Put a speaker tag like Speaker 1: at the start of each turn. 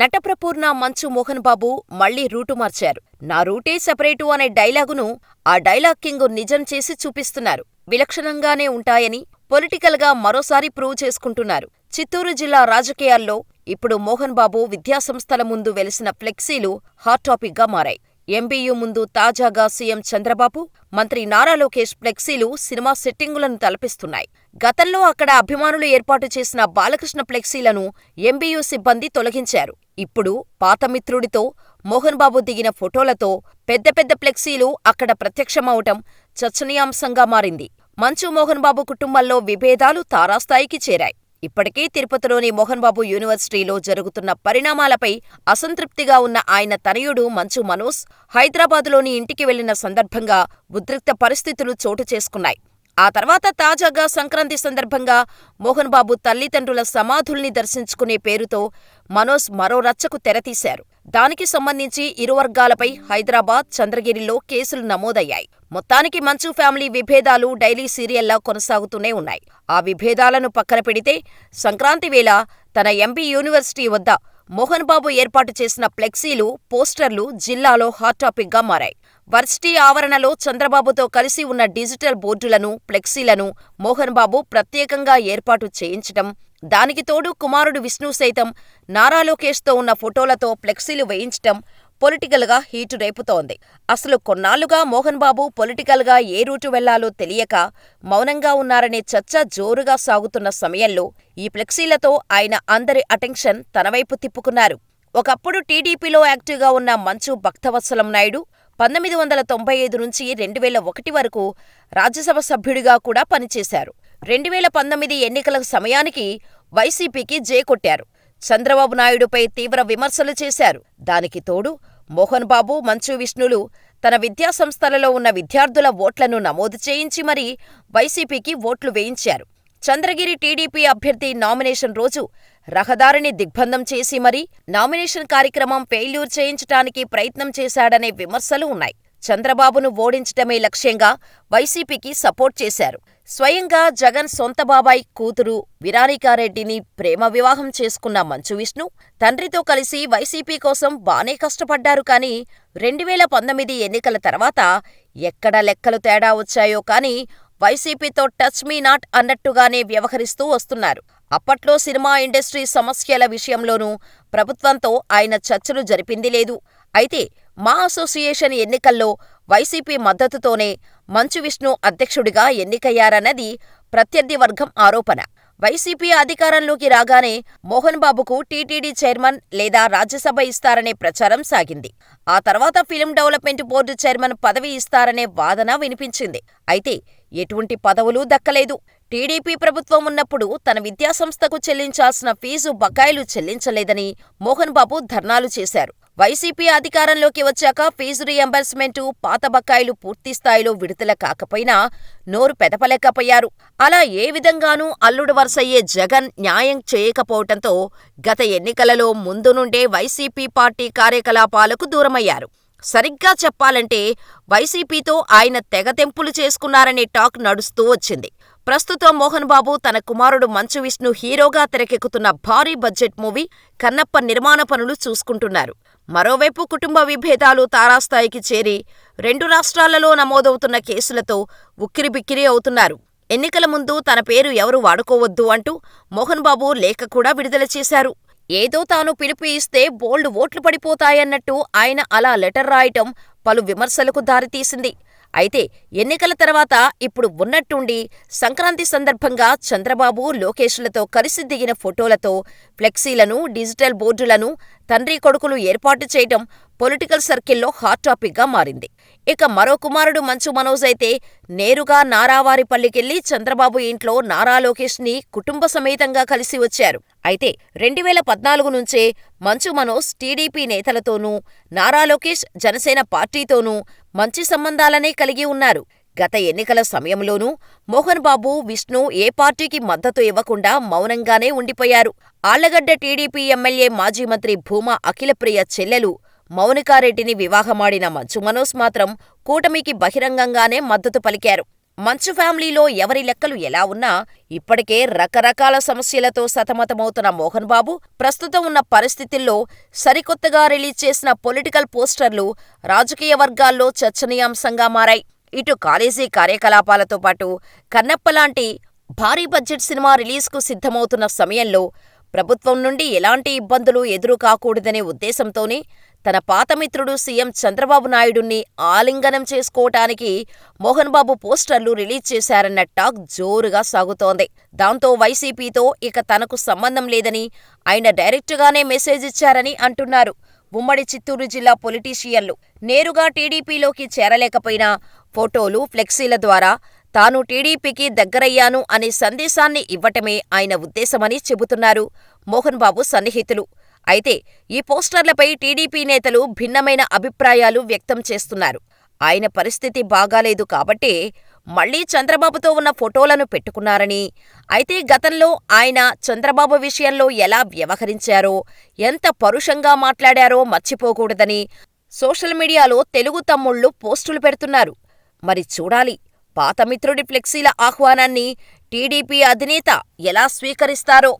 Speaker 1: నటప్రపూర్ణ మంచు మోహన్ బాబు మళ్లీ రూటు మార్చారు. నా రూటే సెపరేటు అనే డైలాగును ఆ డైలాగ్ కింగ్ నిజం చేసి చూపిస్తున్నారు. విలక్షణంగానే ఉంటాయని పొలిటికల్ గా మరోసారి ప్రూవ్ చేసుకుంటున్నారు. చిత్తూరు జిల్లా రాజకీయాల్లో ఇప్పుడు మోహన్ బాబు విద్యాసంస్థల ముందు వెలిసిన ఫ్లెక్సీలు హాట్ టాపిక్ గా మారాయి. ఎంబీయూ ముందు తాజాగా సీఎం చంద్రబాబు, మంత్రి నారా లోకేష్ ఫ్లెక్సీలు సినిమా సెట్టింగులను తలపిస్తున్నాయి. గతంలో అక్కడ అభిమానులు ఏర్పాటు చేసిన బాలకృష్ణ ఫ్లెక్సీలను ఎంబీయూ సిబ్బంది తొలగించారు. ఇప్పుడు పాత మిత్రుడితో మోహన్ బాబు దిగిన ఫోటోలతో పెద్ద పెద్ద ఫ్లెక్సీలు అక్కడ ప్రత్యక్షమవటం చర్చనీయాంశంగా మారింది. మంచు మోహన్ బాబు కుటుంబంలో విభేదాలు తారాస్థాయికి చేరాయి. ఇప్పటికే తిరుపతిలోని మోహన్ బాబు యూనివర్సిటీలో జరుగుతున్న పరిణామాలపై అసంతృప్తిగా ఉన్న ఆయన తనయుడు మంచు మనోజ్ హైదరాబాదులోని ఇంటికి వెళ్లిన సందర్భంగా ఉద్రిక్త పరిస్థితులు చోటు చేసుకున్నాయి. ఆ తర్వాత తాజాగా సంక్రాంతి సందర్భంగా మోహన్ బాబు తల్లిదండ్రుల సమాధుల్ని దర్శించుకునే పేరుతో మనోజ్ మరో రచ్చకు తెరతీశారు. దానికి సంబంధించి ఇరు వర్గాలపై హైదరాబాద్, చంద్రగిరిలో కేసులు నమోదయ్యాయి. మొత్తానికి మంచు ఫ్యామిలీ విభేదాలు డైలీ సీరియల్లా కొనసాగుతూనే ఉన్నాయి. ఆ విభేదాలను పక్కన పెడితే సంక్రాంతి వేళ తన ఎంపీ యూనివర్సిటీ వద్ద మోహన్ బాబు ఏర్పాటు చేసిన ఫ్లెక్సీలు, పోస్టర్లు జిల్లాలో హాట్ టాపిక్ గా మారాయి. వర్సిటీ ఆవరణలో చంద్రబాబుతో కలిసి ఉన్న డిజిటల్ బోర్డులను, ఫ్లెక్సీలను మోహన్ బాబు ప్రత్యేకంగా ఏర్పాటు చేయించటం, దానికి తోడు కుమారుడు విష్ణు సైతం నారా లోకేష్తో ఉన్న ఫోటోలతో ఫ్లెక్సీలు వేయించటం పొలిటికల్ గా హీటు రేపుతోంది. అసలు కొన్నాళ్లుగా మోహన్ బాబు పొలిటికల్ గా ఏ రూటు వెళ్లాలో తెలియక మౌనంగా ఉన్నారనే చర్చ జోరుగా సాగుతున్న సమయంలో ఈ ఫ్లెక్సీలతో ఆయన అందరి అటెన్షన్ తనవైపు తిప్పుకున్నారు. ఒకప్పుడు టీడీపీలో యాక్టివ్గా ఉన్న మంచు భక్తవత్సలం నాయుడు 1995 నుంచి 2001 వరకు రాజ్యసభ సభ్యుడిగా కూడా పనిచేశారు. 2019 ఎన్నికల సమయానికి వైసీపీకి జే కొట్టారు. చంద్రబాబు నాయుడుపై తీవ్ర విమర్శలు చేశారు. దానికి తోడు మోహన్ బాబు, మంచు విష్ణులు తన విద్యాసంస్థలలో ఉన్న విద్యార్థుల ఓట్లను నమోదు చేయించి మరీ వైసీపీకి ఓట్లు వేయించారు. చంద్రగిరి టీడీపీ అభ్యర్థి నామినేషన్ రోజు రహదారిని దిగ్బంధం చేసి మరీ నామినేషన్ కార్యక్రమం ఫెయిల్యూర్ చేయించటానికి ప్రయత్నం చేశాడనే విమర్శలు ఉన్నాయి. చంద్రబాబును ఓడించటమే లక్ష్యంగా వైసీపీకి సపోర్ట్ చేశారు. స్వయంగా జగన్ సొంత బాబాయ్ కూతురు విరానికారెడ్డిని ప్రేమ వివాహం చేసుకున్న మంచు విష్ణు తండ్రితో కలిసి వైసీపీ కోసం బానే కష్టపడ్డారు. కానీ 2019 ఎన్నికల తర్వాత ఎక్కడ లెక్కలు తేడా వచ్చాయో కానీ వైసీపీతో టచ్ మీ నాట్ అన్నట్టుగానే వ్యవహరిస్తూ వస్తున్నారు. అప్పట్లో సినిమా ఇండస్ట్రీ సమస్యల విషయంలోనూ ప్రభుత్వంతో ఆయన చర్చలు జరిపింది లేదు. అయితే మా అసోసియేషన్ ఎన్నికల్లో వైసీపీ మద్దతుతోనే మంచు విష్ణు అధ్యక్షుడిగా ఎన్నికయ్యారన్నది ప్రత్యర్థి వర్గం ఆరోపణ. వైసీపీ అధికారంలోకి రాగానే మోహన్ బాబుకు టీటీడీ చైర్మన్ లేదా రాజ్యసభ ఇస్తారనే ప్రచారం సాగింది. ఆ తర్వాత ఫిలిం డెవలప్మెంట్ బోర్డు చైర్మన్ పదవి ఇస్తారనే వాదన వినిపించింది. అయితే ఎటువంటి పదవులూ దక్కలేదు. టీడీపీ ప్రభుత్వం ఉన్నప్పుడు తన విద్యాసంస్థకు చెల్లించాల్సిన ఫీజు బకాయిలు చెల్లించలేదని మోహన్ బాబు ధర్నాలు చేశారు. వైసీపీ అధికారంలోకి వచ్చాక ఫీజు రీయింబర్స్మెంటు, పాత బకాయిలు పూర్తిస్థాయిలో విడుదల కాకపోయినా నోరు పెదపలేకపోయారు. అలా ఏ విధంగానూ అల్లుడు వరుసయ్యే జగన్ న్యాయం చేయకపోవటంతో గత ఎన్నికలలో ముందు నుండే వైసీపీ పార్టీ కార్యకలాపాలకు దూరమయ్యారు. సరిగ్గా చెప్పాలంటే వైసీపీతో ఆయన తెగతెంపులు చేసుకున్నారనే టాక్ నడుస్తూ వచ్చింది. ప్రస్తుతం మోహన్ బాబు తన కుమారుడు మంచు విష్ణు హీరోగా తెరకెక్కుతున్న భారీ బడ్జెట్ మూవీ కన్నప్ప నిర్మాణ పనులు చూసుకుంటున్నారు. మరోవైపు కుటుంబ విభేదాలు తారాస్థాయికి చేరి 2 రాష్ట్రాలలో నమోదవుతున్న కేసులతో ఉక్కిరిబిక్కిరి అవుతున్నారు. ఎన్నికల ముందు తన పేరు ఎవరు వాడుకోవద్దు అంటూ మోహన్ బాబు లేఖ కూడా విడుదల చేశారు. ఏదో తాను పిలుపు ఇస్తే బోల్డ్ ఓట్లు పడిపోతాయన్నట్టు ఆయన అలా లెటర్ రాయటం పలు విమర్శలకు దారితీసింది. అయితే ఎన్నికల తర్వాత ఇప్పుడు ఉన్నట్టుండి సంక్రాంతి సందర్భంగా చంద్రబాబు, లోకేష్లతో కలిసి దిగిన ఫోటోలతో ఫ్లెక్సీలను, డిజిటల్ బోర్డులను తండ్రి కొడుకులు ఏర్పాటు చేయటం పొలిటికల్ సర్కిల్లో హాట్ టాపిక్ గా మారింది. ఇక మరో కుమారుడు మంచు మనోజ్ అయితే నేరుగా నారావారిపల్లికెళ్లి చంద్రబాబు ఇంట్లో నారా లోకేష్ ని కుటుంబ సమేతంగా కలిసి వచ్చారు. అయితే 2014 నుంచే మంచు మనోజ్ టీడీపీ నేతలతోనూ, నారా లోకేష్ జనసేన పార్టీతోనూ మంచి సంబంధాలనే కలిగి ఉన్నారు. గత ఎన్నికల సమయంలోనూ మోహన్ బాబు, విష్ణు ఏ పార్టీకి మద్దతు ఇవ్వకుండా మౌనంగానే ఉండిపోయారు. ఆళ్లగడ్డ టీడీపీ ఎమ్మెల్యే, మాజీ మంత్రి భూమా అఖిలప్రియ చెల్లెలు మౌనికారెడ్డిని వివాహమాడిన మంచు మనోజ్ మాత్రం కూటమికి బహిరంగంగానే మద్దతు పలికారు. మంచు ఫ్యామిలీలో ఎవరి లెక్కలు ఎలా ఉన్నా ఇప్పటికే రకరకాల సమస్యలతో సతమతమవుతున్న మోహన్ బాబు ప్రస్తుతం ఉన్న పరిస్థితుల్లో సరికొత్తగా రిలీజ్ చేసిన పొలిటికల్ పోస్టర్లు రాజకీయ వర్గాల్లో చర్చనీయాంశంగా మారాయి. ఇటు కాలేజీ కార్యకలాపాలతో పాటు కన్నప్ప లాంటి భారీ బడ్జెట్ సినిమా రిలీజ్కు సిద్ధమవుతున్న సమయంలో ప్రభుత్వం నుండి ఎలాంటి ఇబ్బందులు ఎదురుకాకూడదనే ఉద్దేశంతోనే తన పాత మిత్రుడు సీఎం చంద్రబాబు నాయుడుని ఆలింగనం చేసుకోవటానికి మోహన్ బాబు పోస్టర్లు రిలీజ్ చేశారన్న టాక్ జోరుగా సాగుతోంది. దాంతో వైసీపీతో ఇక తనకు సంబంధం లేదని ఆయన డైరెక్టుగానే మెసేజ్ ఇచ్చారని అంటున్నారు ఉమ్మడి చిత్తూరు జిల్లా పొలిటీషియన్లు. నేరుగా టీడీపీలోకి చేరలేకపోయినా ఫోటోలు, ఫ్లెక్సీల ద్వారా తాను టీడీపీకి దగ్గరయ్యాను అనే సందేశాన్ని ఇవ్వటమే ఆయన ఉద్దేశమని చెబుతున్నారు మోహన్ బాబు సన్నిహితులు. అయితే ఈ పోస్టర్లపై టీడీపీ నేతలు భిన్నమైన అభిప్రాయాలు వ్యక్తం చేస్తున్నారు. ఆయన పరిస్థితి బాగాలేదు కాబట్టే మళ్లీ చంద్రబాబుతో ఉన్న ఫోటోలను పెట్టుకున్నారని, అయితే గతంలో ఆయన చంద్రబాబు విషయంలో ఎలా వ్యవహరించారో, ఎంత పరుషంగా మాట్లాడారో మర్చిపోకూడదని సోషల్ మీడియాలో తెలుగు తమ్ముళ్లు పోస్టులు పెడుతున్నారు. మరి చూడాలి పాత మిత్రుడి ఫ్లెక్సీల ఆహ్వానాన్ని టీడీపీ అధినేత ఎలా స్వీకరిస్తారో.